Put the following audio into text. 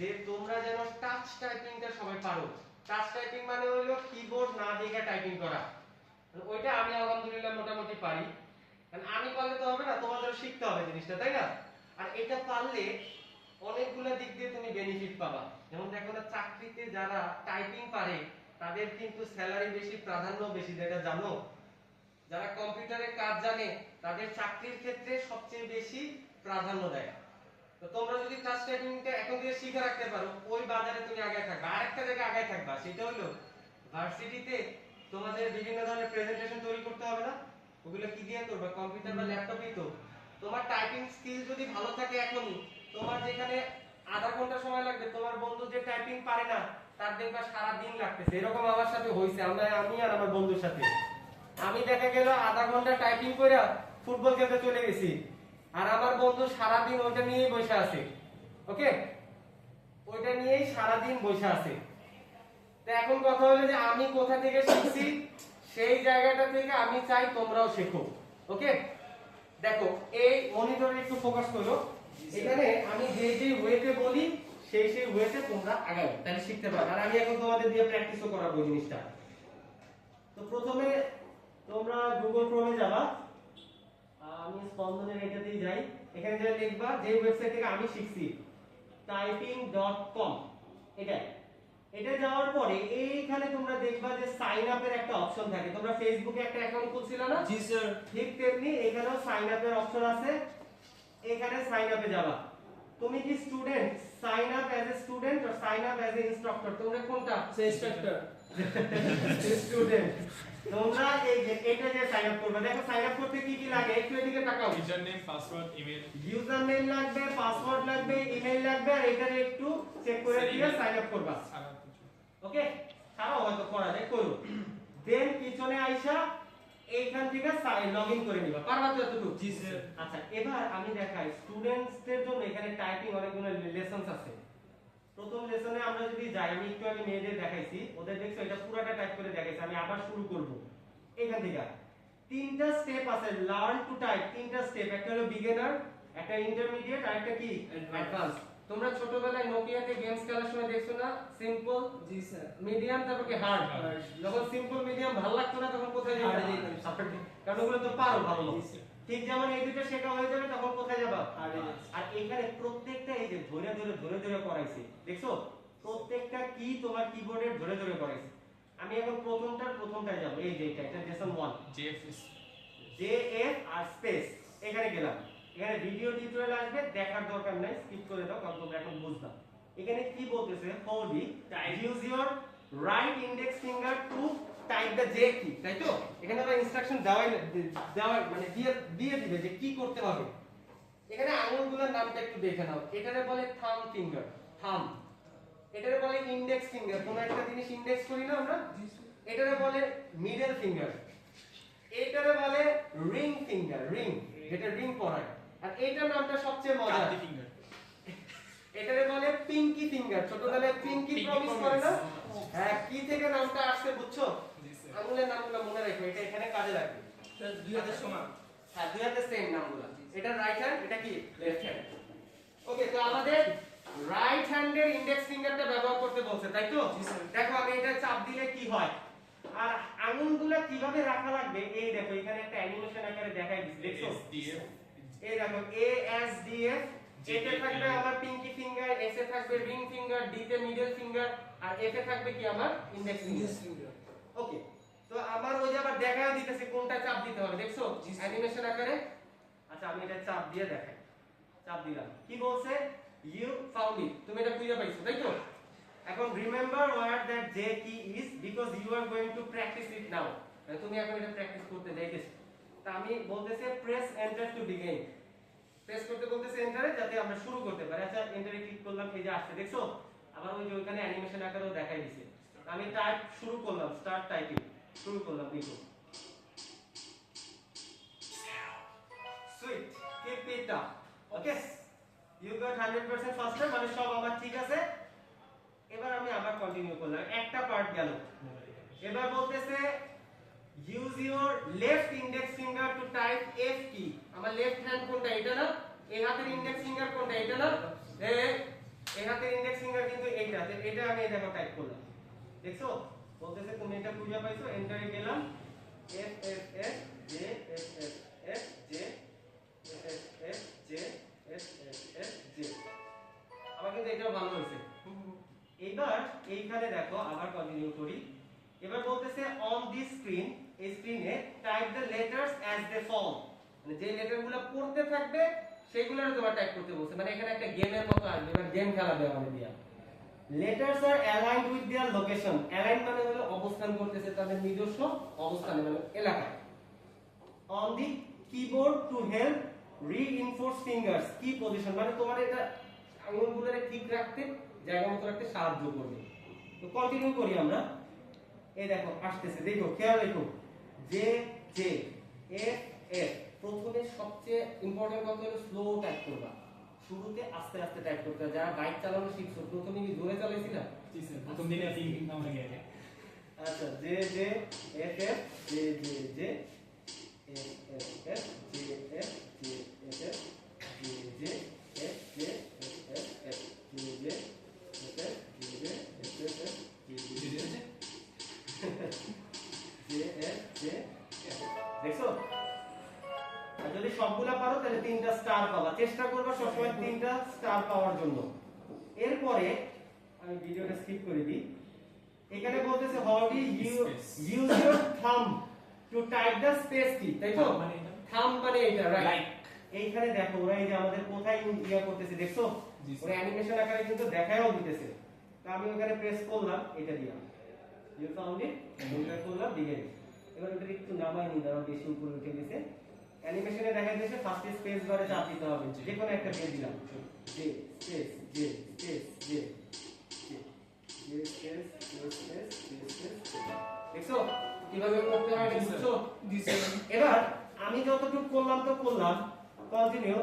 যে তোমরা যেন টাচ টাইপিংটা সবাই পারো। টাচ টাইপিং মানে হলো কিবোর্ড না দেখে টাইপিং করা। ওইটা আমি আলহামদুলিল্লাহ মোটামুটি পারি। কারণ আমি পারলে তো হবে না, তোমাদের শিখতে হবে জিনিসটা, তাই না? আর এটা পারলে অনেকগুলো দিক দিয়ে তুমি বেনিফিট পাবা। যেমন দেখো না, চাকরিতে যারা টাইপিং পারে তাদের কিন্তু স্যালারি বেশি, প্রাধান্য বেশি, যেটা জানো? যারা কম্পিউটারে কাজ জানে তাদের চাকরির ক্ষেত্রে সবচেয়ে বেশি প্রাধান্য দেয়। তো তোমরা যদি টাচ টাইপিংটা এখন থেকে শিখে রাখতে পারো, ওই বাজারে তুমি আগে থাকবে। আরেকটা জায়গায় আগে থাকবা, সেটা হলো ভার্সিটিতে তোমাদের বিভিন্ন ধরনের প্রেজেন্টেশন তৈরি করতে হবে না? ওগুলো কি দিয়ে করবে? কম্পিউটার বা ল্যাপটপেই তো। তোমার টাইপিং স্কিল যদি ভালো থাকে এখনই, তোমার যেখানে আধা ঘন্টা সময় লাগবে, তোমার বন্ধু যে টাইপিং পারে না তার দেখবা সারা দিন লাগতেছে। এরকম আমার সাথে হইছে, আমি আর আমার বন্ধুর সাথে। আমি দেখা গেল আধা ঘন্টা টাইপিং করে ফুটবল খেলতে চলে গেছি, আর আমার বন্ধু সারা দিন ওইটা নিয়েই বসে আছে। ওকে, ওইটা নিয়েই সারা দিন বসে আছে। তো এখন কথা হলো যে আমি কোথা থেকে শিখছি, সেই জায়গাটা থেকে আমি চাই তোমরাও শেখো। ওকে, দেখো এই মনিটরে একটু ফোকাস করো। এখানে আমি যে যে ওয়েতে বলি সেই সেই ওয়েতে তোমরা আগাও, তাহলে শিখতে পারবে। আর আমি এখন তোমাদের দিয়ে প্র্যাকটিসও করাবো জিনিসটা। তো প্রথমে তোমরা গুগল ক্রোমে যাবা, আমি স্পন্দনের এটাতেই যাই। এখানে যা লিখবা, যে ওয়েবসাইট থেকে আমি শিখছি typing.com, এটা যাওয়ার পরে এইখানে তোমরা দেখবা যে সাইন আপের একটা অপশন থাকে। তোমরা ফেসবুকে একটা অ্যাকাউন্ট খুলছিল না? জি স্যার। ঠিক তেমনি এখানেও সাইন আপের অপশন আছে। এখানে সাইন আপে যাবা। তুমি কি student? Sign up as a student or sign up as a instructor? তোমরা কোনটা? ইনস্ট্রাক্টর। স্টুডেন্ট। তোমরা এই যে এটা যে সাইন আপ করবে, দেখো সাইন আপ করতে কি কি লাগে একটু এদিকে তাকাও। User name, password, email. User name লাগবে, পাসওয়ার্ড লাগবে, ইমেল লাগবে, আর এটারে একটু চেক করে দিয়ে সাইন আপ করবা। ওকে, ছাড়াও হয়তো করা যায়, করো। দেন পিছনে আইসা এইখান থেকে লগইন করে নিবা। পারবা তো এতটুকু? জি স্যার। আচ্ছা, এবার আমি দেখাই স্টুডেন্টসদের জন্য এখানে টাইপিং অনেকগুলো লেসনস আছে। প্রথম লেসনে আমরা যদি যাই, আমি একটু আগে মেয়েদের দেখাইছি, ওদের দেখছো এটা পুরোটা টাইপ করে দেখাইছি। আমি আবার শুরু করব এখান থেকে। তিনটা স্টেপ আছে লার্ন টু টাইপ, তিনটা স্টেপ। একটা হলো বিগিনার, একটা ইন্টারমিডিয়েট, আর একটা কি অ্যাডভান্স। তোমরা ছোটবেলায় নোকিয়াতে গেমস খেলার সময় দেখছো না? সিম্পল, জি স্যার। মিডিয়াম, তারপর কি হার্ড। যখন সিম্পল মিডিয়াম ভালো লাগতো না তখন কোথায় যেতে? হার্ডে যেতাম। কারণ ওগুলো তো পারো ভালো। জি স্যার। ঠিক যেমন এই দুটো শেখা হয়ে যাবে তখন কোথায় যাবা? হার্ডে। আর এখানে প্রত্যেকটা এই যে ধরে ধরে ধরে ধরে করাইছি, দেখছো? প্রত্যেকটা কি তোমার কিবোর্ডে ধরে ধরে করাইছি। আমি এখন প্রথমটায় যাব। এই যে এটা লেসন 1, জেএফএস। জেএফ আর স্পেস। এখানে গেলাম। এখানে ভিডিও টিউটোরিয়াল আসবে, দেখার দরকার নাই, স্কিপ করে দাও কারণ তোমরা এখন বুঝবা। এখানে কি বলতেছে? হোলি use your right index finger to type the J key, তাই তো? এখানে আমরা ইনস্ট্রাকশন দেওয়া মানে দিয়ে দিবে যে কি করতে হবে। এখানে আঙুলগুলোর নামটা একটু দেখে নাও। এটারে বলে থাম ফিঙ্গার, থাম। এটারে বলে ইন্ডেক্স ফিঙ্গার, কোনো একটা জিনিস ইন্ডেক্স করি না আমরা? এটারে বলে মিডল ফিঙ্গার। এটারে বলে রিং ফিঙ্গার, রিং, যেটা রিং পরায়। আর এইটার নামটা সবচেয়ে মজার, কান্তি ফিঙ্গার। এটারে বলে পিঙ্কি ফিঙ্গার। ছোটবেলায় পিঙ্কি প্রমিস করে না? হ্যাঁ, কি থেকে নামটা আসছে বুঝছো? জি স্যার। আঙুলের নামগুলো মনে রাখো, এটা এখানে কাজে লাগবে। স্যার দুই হাতের সমান। হ্যাঁ, দুই হাতে সেম নামগুলো। এটা রাইট হ্যান্ড, এটা কি লেফট হ্যান্ড। ওকে, তো আমাদের রাইট হ্যান্ডের ইন্ডেক্স ফিঙ্গারটা ব্যবহার করতে বলছে, তাই তো? জি স্যার। দেখো আমি এটা চাপ দিলে কি হয়, আর আঙুলগুলো কিভাবে রাখা লাগবে এই দেখো এখানে একটা অ্যানিমেশন আকারে দেখাই দিছি, দেখছো? এসডিএফ। এই দেখো এ এস ডি এফ। এতে থাকবে আমার পিঙ্কি ফিঙ্গার, এস এ থাকবে রিং ফিঙ্গার, ডি তে মিডল ফিঙ্গার, আর এফ এ থাকবে কি আমার ইন্ডেক্স ফিঙ্গার। ওকে, তো আমার ওই যে আবার দেখাও দিতেছে কোনটা চাপ দিতে হবে, দেখছো অ্যানিমেশন আকারে? আচ্ছা, আমি এটা চাপ দিয়ে দেখাই। চাপ দিলাম, কি বলছে? ইউ ফাউন্ড ইট, তুমি এটা খুঁজে পাইছো, তাই তো? এখন remember what that J key is because you are going to practice it now. তুমি এখন এটা প্র্যাকটিস করতে যাইতেছো। তা আমি বলতেছে press enter to begin. Press করতে বলতেছে এন্টারে, যাতে আমরা শুরু করতে পারি। আচ্ছা, এন্টারে ক্লিক করলাম, এই যে আসছে, দেখছো? আবার ওই যে ওখানে অ্যানিমেশন আকারেও দেখাই দিছে। আমি টাইপ শুরু করলাম, স্টার্ট টাইপিং শুরু করলাম, দেখো sweet, keep it up. Okay, you got 100% faster, মানে সব আমার ঠিক আছে। এবার আমি আবার কন্টিনিউ করলাম, একটা পার্ট গেল। এবার বলতেছে use your left index finger to type F key. আমার লেফট হ্যান্ড কোনটা? এটা না? এই হাতের ইন্ডেক্স ফিঙ্গার কোনটা? এটা না? এই হাতের ইন্ডেক্স ফিঙ্গার আছে, এটা আমি এই দেখো টাইপ করলাম, দেখছো বলতেছে তুমি এটা খুঁজে পাইছো, এন্টারে গেলাম, F F F J F F F J F F F J F F F J. আমার কিন্তু এটাও ভালো হয়েছে। এবার এইখানে দেখো আবার কন্টিনিউ করি। এবার বলতেছে অন দিস স্ক্রিন, এই স্ক্রিনে type the letters as they fall, মানে যে লেটারগুলো পড়তে থাকবে সেগুলো তোমার টাইপ করতে বলছে, মানে এখানে একটা গেমের মতো আসবে, এবার গেম খেলাবে আমাদের দিয়া। Letters are aligned with their location, align মানে হলো অবস্থান করতেছে তাদের নিজস্ব অবস্থানে মানে এলাকায়। On the keyboard to help reinforce fingers, key position মানে তোমার এটা আঙুলগুলোরে ঠিক রাখতে, জায়গা মতো রাখতে সাহায্য করবে। তো কন্টিনিউ করি আমরা। এই দেখো আসতেছে, দেখো খেয়াল রেখো, জে জে এফ এফ। প্রথমে সবচেয়ে ইম্পর্টেন্ট কথা হলো স্লো টাইপ করবা, শুরুতে আস্তে আস্তে টাইপ করতে হবে। যারা বাইক চালানো শিখছো প্রথমে কি জোরে চালাইছিলা? জি স্যার, প্রথম দিনে থিংকিং নাম লাগে আগে। আচ্ছা, J J F F J J J F F F J F J F F J J F J F F F J J F F J J F F F J G J G J F J. দেখছো? আর যদি সবগুলা পারো তাহলে 3টা star পাবা। চেষ্টা করবা সবসময় 3টা স্টার পাওয়ার জন্য। এরপরে আমি ভিডিওটা স্কিপ করে দিই। এখানে বলতেছে how do you use your thumb to type the space key, তাই তো? মানে এটা? থাম্ব মানে এটা, রাইট? Like. এইখানে দেখো ওরা এই যে আমাদের কোথায় ইয়া করতেছে, দেখছো? জি, স্যার। ওরা অ্যানিমেশন আকারে কিন্তু দেখায়ও দিতেছে। তো আমি ওখানে প্রেস করলাম, এটা দিলাম, ইউ ফাউন্ড ইট, এন্টার করলাম, দিয়ে দিই। এবার ওটা একটু নামাই নিন, আমার বেশি উপরে উঠে গেছে। অ্যানিমেশনে দেখা যাচ্ছে ফার্স্ট স্পেস বারে চাপ দিতে হবে, যে কোনো একটা দিয়ে দিলাম, J space J space J J J space J space J space. দেখছো কিভাবে করতে হয়, বুঝছো? জি স্যার। এবার আমি যতটুকু করলাম তো করলাম, কন্টিনিউ।